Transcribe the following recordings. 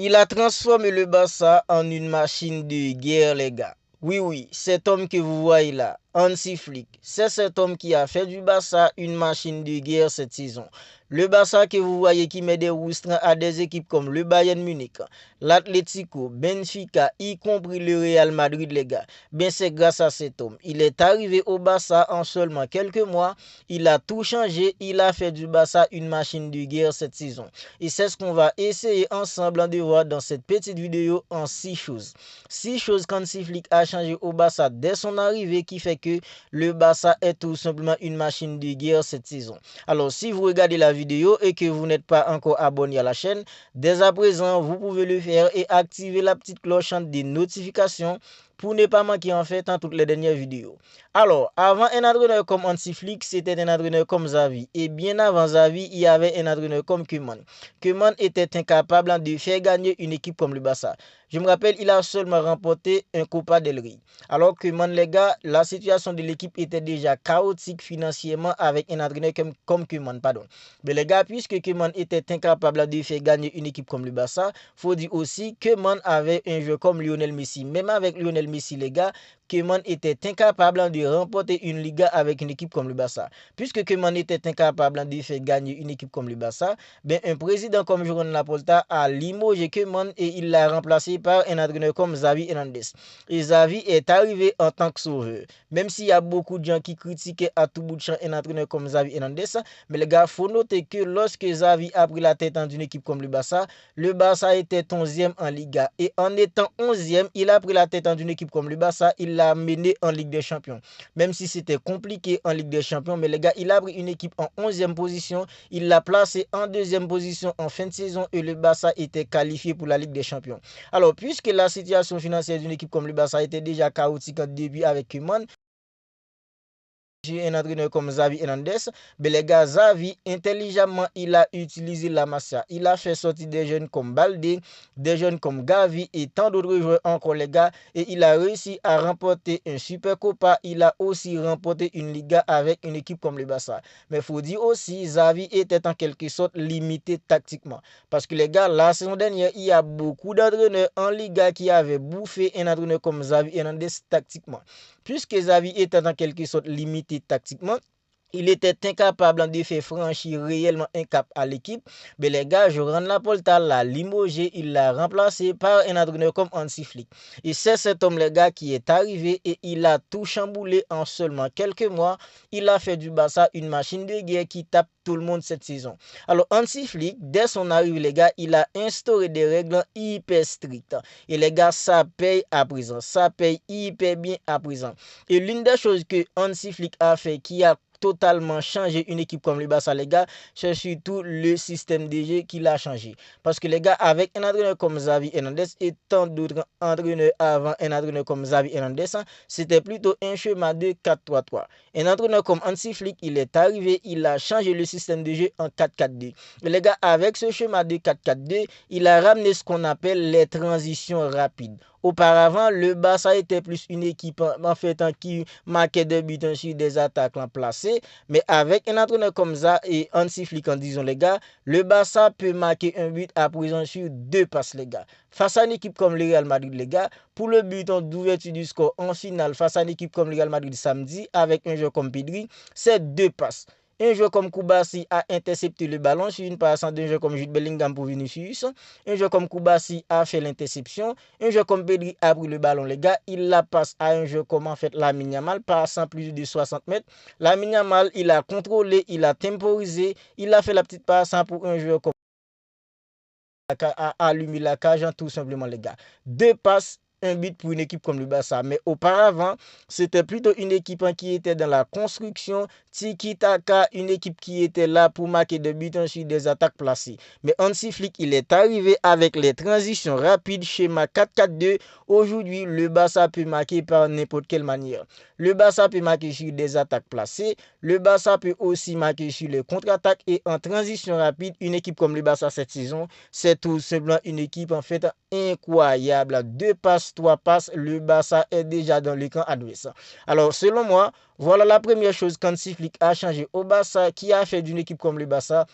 Il a transformé le Barça en une machine de guerre, les gars. Oui, cet homme que vous voyez là, Hansi Flick, c'est cet homme qui a fait du Barça une machine de guerre cette saison. Le Barça que vous voyez qui met des roustres à des équipes comme le Bayern Munich, l'Atlético, Benfica, y compris le Real Madrid, les gars. Ben c'est grâce à cet homme. Il est arrivé au Barça en seulement quelques mois. Il a tout changé. Il a fait du Barça une machine de guerre cette saison. Et c'est ce qu'on va essayer ensemble de voir dans cette petite vidéo en 6 choses. 6 choses qu'Hansi Flick a changé au Barça dès son arrivée qui fait que le Barça est tout simplement une machine de guerre cette saison. Alors si vous regardez la vidéo et que vous n'êtes pas encore abonné à la chaîne, dès à présent vous pouvez le faire et activer la petite cloche des notifications pour ne pas manquer en fait toutes les dernières vidéos. Alors, avant un entraîneur comme Hansi Flick, c'était un entraîneur comme Xavi. Et bien avant Xavi, il y avait un entraîneur comme Koeman. Koeman était incapable de faire gagner une équipe comme le Barça. Je me rappelle, il a seulement remporté un Copa del Rey. Alors que, les gars, la situation de l'équipe était déjà chaotique financièrement avec un entraîneur comme Koeman, pardon. Mais les gars, puisque Koeman était incapable de faire gagner une équipe comme le Barça, faut dire aussi que Koeman avait un joueur comme Lionel Messi. Même avec Lionel Messi, les gars, Koeman était incapable de remporter une Liga avec une équipe comme le Barça. Puisque Koeman était incapable de faire gagner une équipe comme le Barça, ben un président comme Joan Laporta a limogé Koeman et il l'a remplacé par un entraîneur comme Xavi Hernandez. Et Xavi est arrivé en tant que sauveur. Même s'il y a beaucoup de gens qui critiquaient à tout bout de champ un entraîneur comme Xavi Hernandez, mais les gars, il faut noter que lorsque Xavi a pris la tête dans une équipe comme le Barça était 11e en Liga. Et en étant 11e, il a pris la tête dans une équipe comme le Barça, il l'a mené en Ligue des Champions. Même si c'était compliqué en Ligue des Champions, mais les gars, il a pris une équipe en 11e position, il l'a placé en 2e position en fin de saison et le Barça était qualifié pour la Ligue des Champions. Alors, puisque la situation financière d'une équipe comme le Barça était déjà chaotique en début avec Koeman, un entraîneur comme Xavi Hernandez, mais les gars, Xavi, intelligemment, il a utilisé la Masia. Il a fait sortir des jeunes comme Balde, des jeunes comme Gavi et tant d'autres joueurs encore, les gars. Et il a réussi à remporter un Super Copa. Il a aussi remporté une Liga avec une équipe comme le Barça. Mais il faut dire aussi, Xavi était en quelque sorte limité tactiquement. Parce que les gars, la saison dernière, il y a beaucoup d'entraîneurs en Liga qui avaient bouffé un entraîneur comme Xavi Hernandez tactiquement. Puisque Xavi était en quelque sorte limité tactiquement, il était incapable de faire franchir réellement un cap à l'équipe. Mais les gars, Joran Laporta l'a limogé, il l'a remplacé par un entraîneur comme Hansi Flick. Et c'est cet homme, les gars, qui est arrivé et il a tout chamboulé en seulement quelques mois. Il a fait du Barça une machine de guerre qui tape tout le monde cette saison. Alors, Hansi Flick, dès son arrivée, les gars, il a instauré des règles hyper strictes. Et les gars, ça paye à présent. Ça paye hyper bien à présent. Et l'une des choses que Hansi Flick a fait qui a totalement changé une équipe comme le Barça, les gars, c'est surtout le système de jeu qu'il a changé. Parce que les gars, avec un entraîneur comme Xavi Hernandez et tant d'autres entraîneurs avant un entraîneur comme Xavi Hernandez, c'était plutôt un schéma de 4-3-3. Un entraîneur comme Hansi Flick, il est arrivé, il a changé le système de jeu en 4-4-2. Les gars, avec ce schéma de 4-4-2, il a ramené ce qu'on appelle les transitions rapides. Auparavant, le Barça était plus une équipe en fait qui marquait des buts sur des attaques placées. Mais avec un entraîneur comme ça et Hansi Flick, en disant les gars, le Barça peut marquer un but à présent sur 2 passes, les gars. Face à une équipe comme le Real Madrid, les gars, pour le but d'ouverture du score en finale face à une équipe comme le Real Madrid samedi avec un joueur comme Pedri, c'est 2 passes. Un joueur comme Koubassi a intercepté le ballon sur une passe d'un joueur comme Jude Bellingham pour Vinicius. Un joueur comme Koubassi a fait l'interception. Un joueur comme Pedri a pris le ballon, les gars. Il la passe à un joueur comme en fait Lamine Yamal, passant plus de 60 mètres. Lamine Yamal, il a contrôlé, il a temporisé. Il a fait la petite passe pour un joueur comme a allumé la cage, tout simplement, les gars. 2 passes, un but pour une équipe comme le Barça. Mais auparavant, c'était plutôt une équipe qui était dans la construction, tiki-taka, une équipe qui était là pour marquer des buts sur des attaques placées. Mais Hansi Flick, il est arrivé avec les transitions rapides, schéma 4-4-2. Aujourd'hui, le Barça peut marquer par n'importe quelle manière. Le Barça peut marquer sur des attaques placées. Le Barça peut aussi marquer sur les contre-attaques. Et en transition rapide, une équipe comme le Barça cette saison, c'est tout simplement une équipe en fait incroyable. 2 passes, 3 passes, le Barça est déjà dans le camp adverse. Alors, selon moi, voilà la première chose qu'Hansi Flick a changé au Barça, qui a fait d'une équipe comme le Barça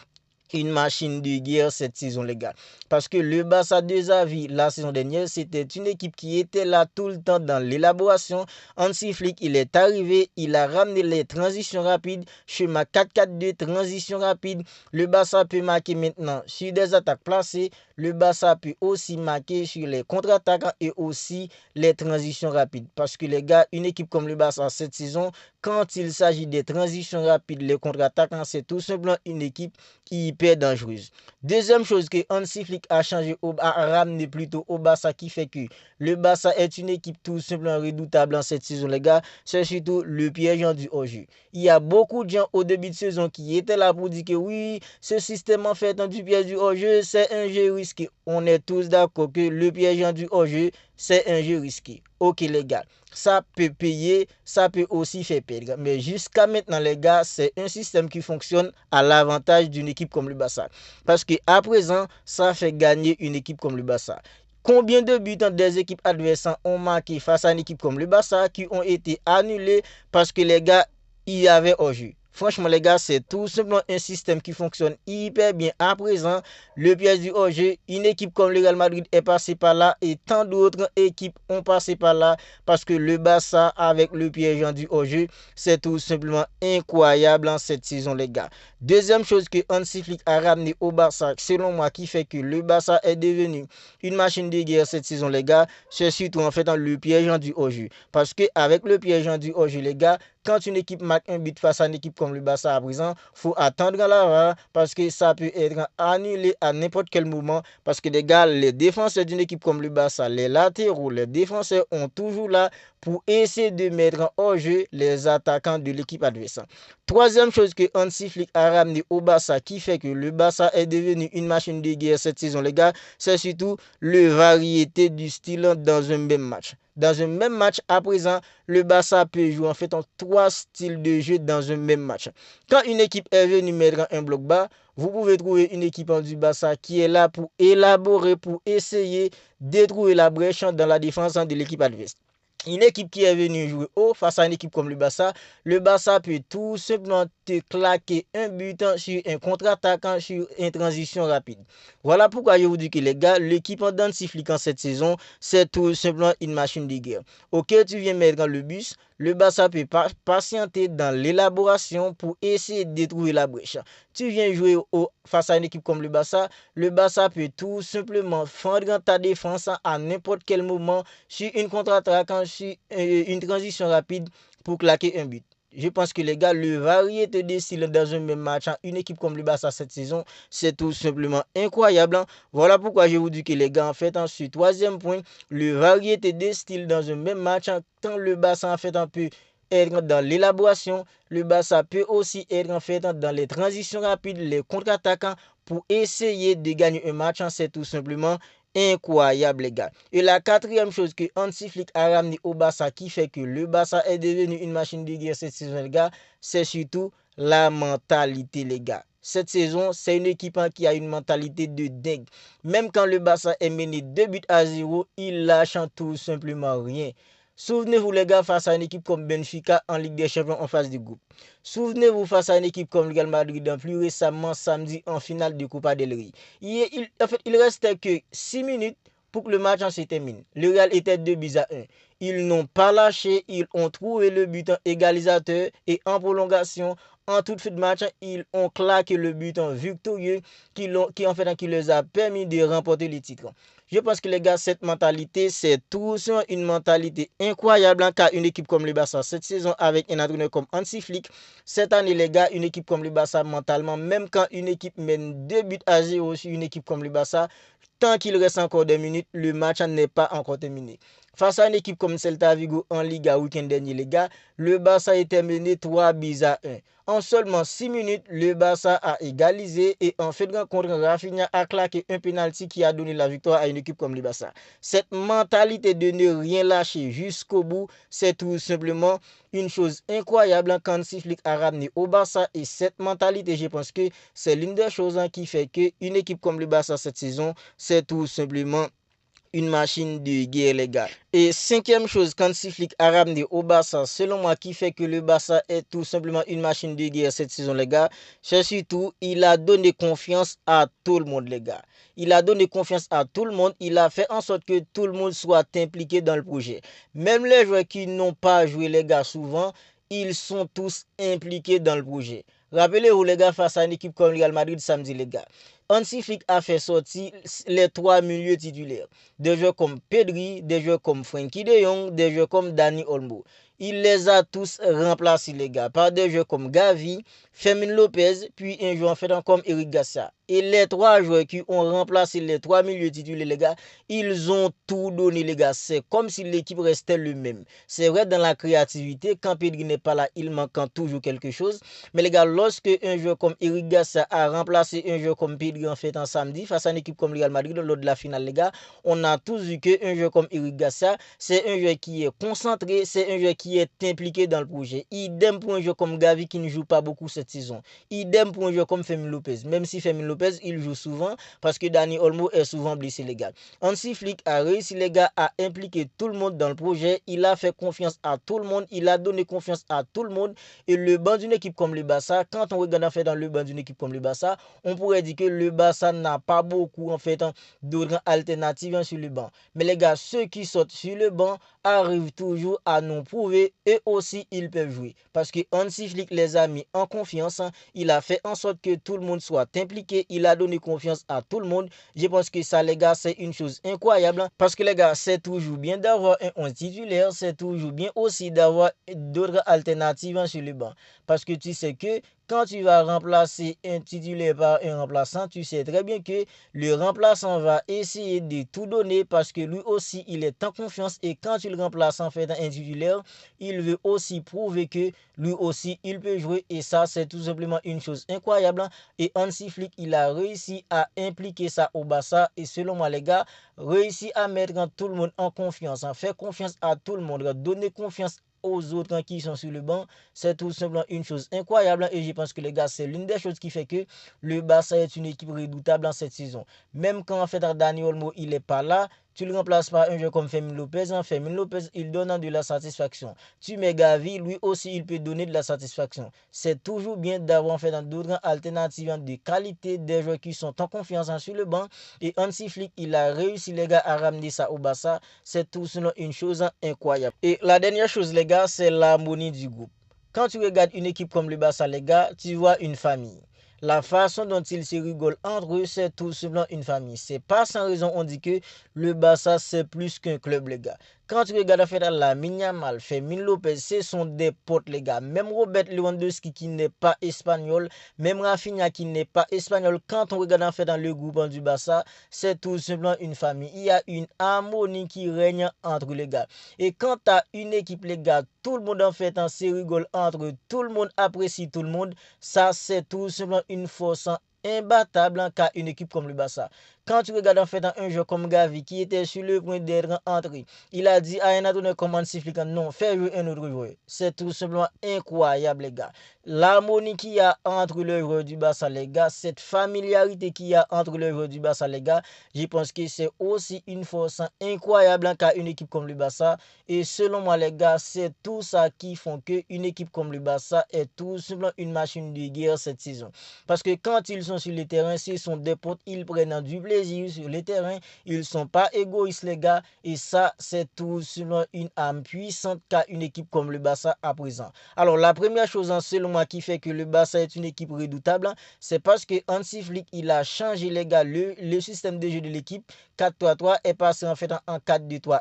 une machine de guerre cette saison, les gars. Parce que le Barça de Xavi, la saison dernière, c'était une équipe qui était là tout le temps dans l'élaboration. Hansi Flick, il est arrivé, il a ramené les transitions rapides, schéma 4-4-2, transition rapide. Le Barça peut marquer maintenant sur des attaques placées. Le Barça peut aussi marquer sur les contre-attaques et aussi les transitions rapides. Parce que les gars, une équipe comme le Barça cette saison, quand il s'agit des transitions rapides, les contre-attaques, c'est tout simplement une équipe hyper dangereuse. Deuxième chose que Hansi Flick a changé, a ramené plutôt au Barça qui fait que le Barça est une équipe tout simplement redoutable en cette saison, les gars, c'est surtout le piège du hors-jeu. Il y a beaucoup de gens au début de saison qui étaient là pour dire que oui, ce système en fait du piège du hors-jeu, c'est un jeu risqué. On est tous d'accord que le piège du hors-jeu, c'est un jeu risqué. Ok les gars, ça peut payer, ça peut aussi faire perdre. Mais jusqu'à maintenant les gars, c'est un système qui fonctionne à l'avantage d'une équipe comme le Barça. Parce qu'à présent, ça fait gagner une équipe comme le Barça. Combien de buts des équipes adverses ont marqué face à une équipe comme le Barça qui ont été annulés parce que les gars, il y avait hors-jeu. Franchement, les gars, c'est tout simplement un système qui fonctionne hyper bien à présent. Le piège du hors-jeu, une équipe comme le Real Madrid est passée par là et tant d'autres équipes ont passé par là parce que le Barça, avec le piège du hors-jeu, c'est tout simplement incroyable en cette saison, les gars. Deuxième chose que Hansi Flick a ramené au Barça, selon moi, qui fait que le Barça est devenu une machine de guerre cette saison, les gars, c'est surtout en fait le piège du hors-jeu. Parce qu'avec le piège du hors-jeu, les gars, quand une équipe marque un but face à une équipe comme le Barça à présent, il faut attendre la VAR parce que ça peut être annulé à n'importe quel moment. Parce que les gars, les défenseurs d'une équipe comme le Barça, les latéraux, les défenseurs ont toujours là pour essayer de mettre en hors-jeu les attaquants de l'équipe adverse. Troisième chose que Hansi Flick a ramené au Barça qui fait que le Barça est devenu une machine de guerre cette saison, les gars, c'est surtout la variété du style dans un même match. Dans un même match, à présent, le Barça peut jouer en fait en trois styles de jeu dans un même match. Quand une équipe est venue mettre un bloc bas, vous pouvez trouver une équipe du Barça qui est là pour élaborer, pour essayer de trouver la brèche dans la défense de l'équipe adverse. Une équipe qui est venue jouer haut face à une équipe comme le Barça peut tout simplement te claquer un but sur un contre-attaquant, sur une transition rapide. Voilà pourquoi je vous dis que les gars, l'équipe en Hansi Flick en cette saison, c'est tout simplement une machine de guerre. Ok, tu viens mettre dans le bus, le Barça peut patienter dans l'élaboration pour essayer de trouver la brèche. Tu viens jouer face à une équipe comme le Barça peut tout simplement fendre ta défense à n'importe quel moment sur une contre-attaque, sur une transition rapide pour claquer un but. Je pense que les gars, le variété des styles dans un même match, une équipe comme le Barça cette saison, c'est tout simplement incroyable. Voilà pourquoi je vous dis que les gars, en fait, sur troisième point, le variété des styles dans un même match, quand le Barça en fait un peu être dans l'élaboration, le Barça peut aussi être en fait dans les transitions rapides, les contre-attaquants pour essayer de gagner un match, c'est tout simplement incroyable les gars. Et la quatrième chose que Hansi Flick a ramené au Barça qui fait que le Barça est devenu une machine de guerre cette saison les gars, c'est surtout la mentalité les gars. Cette saison, c'est une équipe qui a une mentalité de dingue. Même quand le Barça est mené 2-0, il lâche tout simplement rien. Souvenez-vous les gars face à une équipe comme Benfica en Ligue des Champions en phase de groupe. Souvenez-vous face à une équipe comme le Real Madrid plus récemment samedi en finale de Copa del Rey. Il restait que 6 minutes pour que le match se termine. Le Real était 2-1. Ils n'ont pas lâché, ils ont trouvé le but égalisateur et en prolongation, en toute fin de match, ils ont claqué le but victorieux qui les a permis de remporter le titre. Je pense que les gars, cette mentalité, c'est tout une mentalité incroyable car une équipe comme le Barça, cette saison avec un entraîneur comme Hansi Flick, cette année les gars, une équipe comme le Barça mentalement, même quand une équipe mène 2-0 sur une équipe comme le Barça, tant qu'il reste encore des minutes, le match n'est pas encore terminé. Face à une équipe comme Celta Vigo en Liga week-end dernier, les gars, le Barça était mené 3-1. En seulement 6 minutes, le Barça a égalisé et en fait de rencontre, Rafinha a claqué un penalty qui a donné la victoire à une équipe comme le Barça. Cette mentalité de ne rien lâcher jusqu'au bout, c'est tout simplement une chose incroyable quand Hansi Flick a ramené au Barça et cette mentalité, je pense que c'est l'une des choses qui fait qu'une équipe comme le Barça cette saison, c'est tout simplement une machine de guerre, les gars. Et cinquième chose, qu'Hansi Flick a ramené au Barça, selon moi, qui fait que le Barça est tout simplement une machine de guerre cette saison, les gars, c'est surtout, il a donné confiance à tout le monde, les gars. Il a donné confiance à tout le monde. Il a fait en sorte que tout le monde soit impliqué dans le projet. Même les joueurs qui n'ont pas joué, les gars, souvent, ils sont tous impliqués dans le projet. Rappelez-vous, les gars, face à une équipe comme Real Madrid samedi, les gars. Hansi Flick a fait sortir les trois milieux titulaires. Des joueurs comme Pedri, des joueurs comme Frenkie de Jong, des joueurs comme Dani Olmo. Il les a tous remplacés, les gars, par des joueurs comme Gavi, Fermin Lopez, puis un joueur en fait comme Eric Garcia. Et les trois joueurs qui ont remplacé les trois milieux titulaires, les gars, ils ont tout donné, les gars. C'est comme si l'équipe restait le même. C'est vrai, dans la créativité, quand Pedri n'est pas là, il manque toujours quelque chose. Mais les gars, lorsque un joueur comme Eric Garcia a remplacé un joueur comme Pedri en fait en samedi, face à une équipe comme Real Madrid, lors de la finale, les gars, on a tous vu qu'un joueur comme Eric Garcia, c'est un joueur qui est concentré, c'est un joueur qui est impliqué dans le projet. Idem pour un joueur comme Gavi qui ne joue pas beaucoup cette saison. Idem pour un joueur comme Fermin Lopez. Même si Fermin Lopez, il joue souvent parce que Dani Olmo est souvent blessé, les gars. Hansi Flick a réussi, les gars, à impliquer tout le monde dans le projet. Il a fait confiance à tout le monde. Il a donné confiance à tout le monde. Et le banc d'une équipe comme le Barça, quand on regarde en fait dans le banc d'une équipe comme le Barça, on pourrait dire que le Barça n'a pas beaucoup en fait d'autres alternatives sur le banc. Mais les gars, ceux qui sortent sur le banc arrivent toujours à nous prouver et aussi ils peuvent jouer. Parce que Hansi Flick les a mis en confiance. Il a fait en sorte que tout le monde soit impliqué. Il a donné confiance à tout le monde. Je pense que ça, les gars, c'est une chose incroyable. Parce que les gars, c'est toujours bien d'avoir un 11 titulaire. C'est toujours bien aussi d'avoir d'autres alternatives sur le banc. Parce que tu sais que quand tu vas remplacer un titulaire par un remplaçant, tu sais très bien que le remplaçant va essayer de tout donner parce que lui aussi, il est en confiance. Et quand tu le remplaces en fait un titulaire, il veut aussi prouver que lui aussi, il peut jouer. Et ça, c'est tout simplement une chose incroyable. Et Hansi Flick, il a réussi à impliquer ça au Barça. Et selon moi, les gars, réussi à mettre tout le monde en confiance. Faire confiance à tout le monde. Donner confiance aux autres qui sont sur le banc, c'est tout simplement une chose incroyable et je pense que les gars, c'est l'une des choses qui fait que le Barça est une équipe redoutable dans cette saison. Même quand en fait Dani Olmo il est pas là, tu le remplaces par un joueur comme Fermin Lopez. Fermin Lopez, il donne de la satisfaction. Tu mets Gavi, lui aussi, il peut donner de la satisfaction. C'est toujours bien d'avoir en fait d'autres alternatives de qualité, des joueurs qui sont en confiance sur le banc. Et Hansi Flick, il a réussi, les gars, à ramener ça au Barça. C'est tout simplement une chose incroyable. Et la dernière chose, les gars, c'est l'harmonie du groupe. Quand tu regardes une équipe comme le Barça, les gars, tu vois une famille. La façon dont ils se rigolent entre eux, c'est tout simplement une famille. C'est pas sans raison on dit que le Barça, c'est plus qu'un club, les gars. Quand tu regardes en fait Lamine Yamal, Fermin Lopez, ce sont des potes, les gars. Même Robert Lewandowski qui n'est pas espagnol, même Rafinha qui n'est pas espagnol, quand on regarde en fait dans le groupe du Barça, c'est tout simplement une famille. Il y a une harmonie qui règne entre les gars. Et quand tu as une équipe, les gars, tout le monde en fait se rigole entre eux, tout le monde apprécie tout le monde, ça c'est tout simplement une force imbattable qu'a une équipe comme le Barça. Quand tu regardes en fait un joueur comme Gavi qui était sur le point d'être entré, il a dit à un entraîneur comme Hansi Flick, non, fais jouer un autre joueur. C'est tout simplement incroyable, les gars. L'harmonie qu'il y a entre le joueur du Barça, les gars, cette familiarité qu'il y a entre le joueur du Barça, les gars, je pense que c'est aussi une force incroyable qu'a une équipe comme le Barça. Et selon moi, les gars, c'est tout ça qui font qu'une équipe comme le Barça est tout simplement une machine de guerre cette saison. Parce que quand ils sont sur le terrain, s'ils sont des potes, ils prennent du plaisir sur le terrain. Ils ne sont pas égoïstes, les gars. Et ça, c'est tout simplement une âme puissante qu'a une équipe comme le Barça à présent. Alors, la première chose, selon moi, qui fait que le Barça est une équipe redoutable, c'est parce que Hansi Flick, il a changé, les gars, le système de jeu de l'équipe. 4-3-3 est passé en fait en 4-2-3-1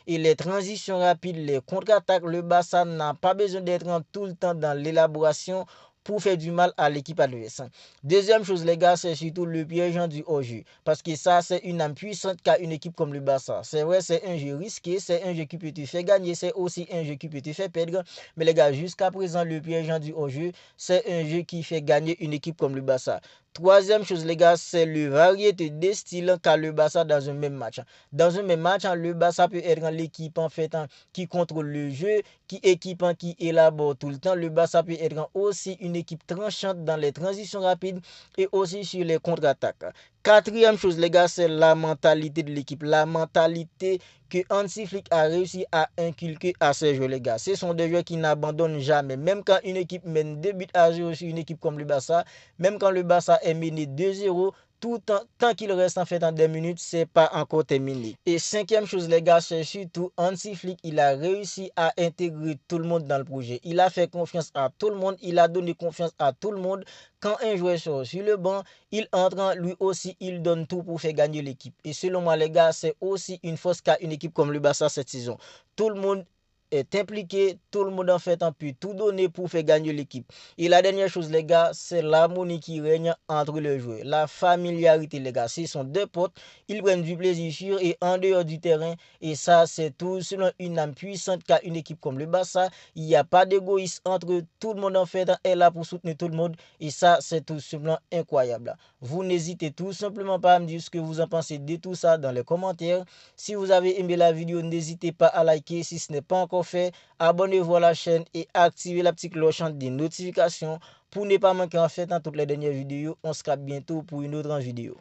et les transitions rapides, les contre-attaques, le Barça n'a pas besoin d'être tout le temps dans l'élaboration pour faire du mal à l'équipe adverse. Deuxième chose, les gars, c'est surtout le piège du hors-jeu. Parce que ça, c'est une âme puissante qu'a une équipe comme le Barça. C'est vrai, c'est un jeu risqué, c'est un jeu qui peut te faire gagner, c'est aussi un jeu qui peut te faire perdre. Mais les gars, jusqu'à présent, le piège du hors-jeu, c'est un jeu qui fait gagner une équipe comme le Barça. Troisième chose, les gars, c'est le variété des styles qu'a le Barça dans un même match. Dans un même match, le Barça peut être l'équipe en fait qui contrôle le jeu, qui équipe, qui élabore tout le temps. Le Barça peut être aussi une équipe tranchante dans les transitions rapides et aussi sur les contre-attaques. Quatrième chose, les gars, c'est la mentalité de l'équipe. La mentalité que Hansi Flick a réussi à inculquer à ses joueurs, les gars. Ce sont des joueurs qui n'abandonnent jamais. Même quand une équipe mène 2-0 sur une équipe comme le Barça, même quand le Barça est mené 2-0, tout tant qu'il reste en fait en des minutes, c'est pas encore terminé. Et cinquième chose, les gars, c'est surtout Hansi Flick, il a réussi à intégrer tout le monde dans le projet. Il a fait confiance à tout le monde, il a donné confiance à tout le monde. Quand un joueur sort sur le banc, il entre, lui aussi, il donne tout pour faire gagner l'équipe. Et selon moi, les gars, c'est aussi une force qu'a une équipe comme le Barça cette saison. Tout le monde est impliqué, tout le monde en fait a pu tout donner pour faire gagner l'équipe. Et la dernière chose, les gars, c'est l'harmonie qui règne entre les joueurs. La familiarité, les gars. Ce sont deux potes, ils prennent du plaisir sur et en dehors du terrain. Et ça, c'est tout selon une âme puissante qu'a une équipe comme le Barça. Il n'y a pas d'égoïsme entre eux. Tout le monde en fait est là pour soutenir tout le monde. Et ça, c'est tout simplement incroyable. Vous n'hésitez tout simplement pas à me dire ce que vous en pensez de tout ça dans les commentaires. Si vous avez aimé la vidéo, n'hésitez pas à liker. Si ce n'est pas encore fait, abonnez-vous à la chaîne et activez la petite cloche des notifications pour ne pas manquer en fait dans toutes les dernières vidéos. On se capte bientôt pour une autre vidéo.